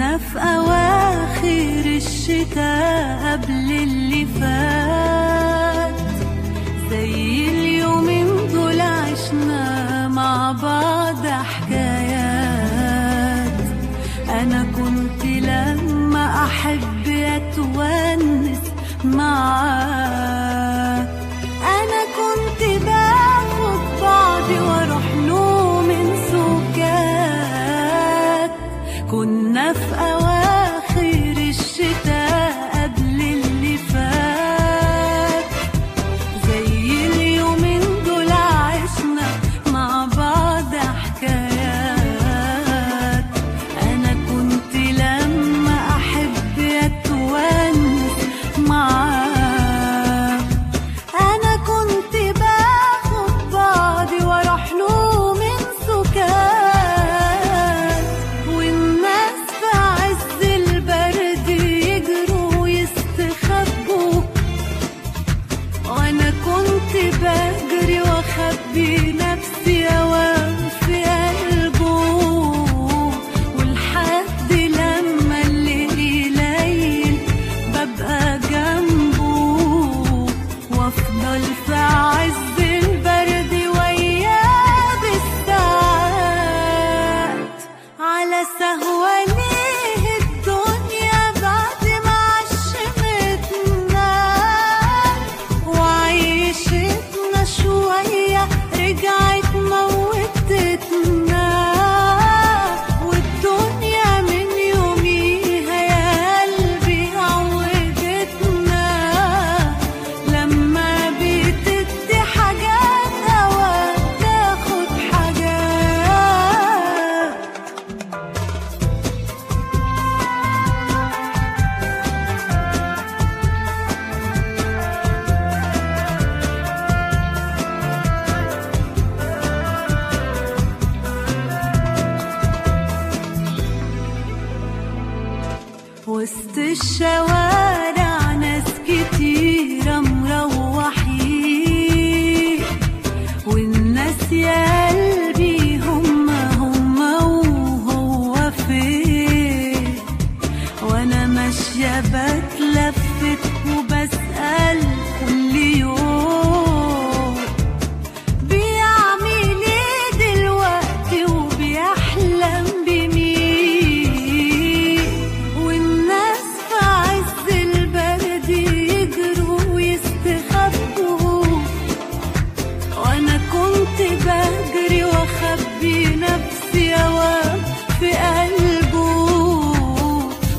كنا في أواخر الشتاء قبل اللي فات، زي اليومين دول عشنا مع بعض حكايات. أنا كنت لما أحب أتونس معاك، أنا كنت باخد بعضي وأروح له من سكات. كنا في أواخر الشتاء قبل اللي فات، زي اليومين دول عشنا مع بعض حكايات. أنا كنت لما أحب أتونس معاك، أنا كنت باخد بعضي وأروح له من سكات. والناس في عز البرد يجروا يستخبوا، وأنا كنت بجري وأخبي نفسي أوام في قلبه. ولحد لما الليل يليل ببقى جنبه، وأفضل في عز البرد وياه بالساعات. على سهوة ليه الدنيا بعد ما عشمتنا وعيشتنا شوية رجعت موتتنا. والدنيا من يوميها يا قلبي عودتنا، لما بتدي حاجات أوقات تاخد حاجات. وسط الشوارع ناس كتيرة مروحين، والناس يا قلبي هم وهو فين. وانا ماشية بتلفت وبسأل كل يوم بيعمل ايه دلوقتي وبيحلم بمين. والناس في عز البرد يجروا ويستخبوا، وانا كنت بجري واخبي نفسي أوام في قلبه.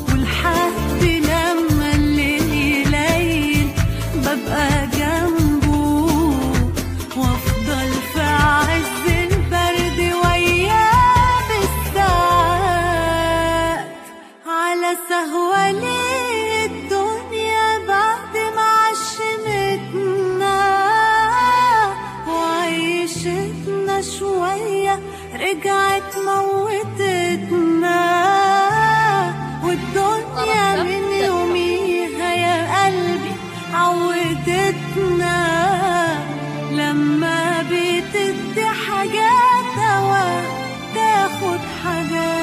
ولحد لما الليل يليل ببقى جنبه، وافضل في عز البرد وياه بالساعات. على سهوة ليه الدنيا بعد ما عشمتنا وعيشتنا شوية رجعت موتتنا. والدنيا من يوميها يا قلبي عودتنا، لما بتدي حاجات أوقات تاخد حاجات.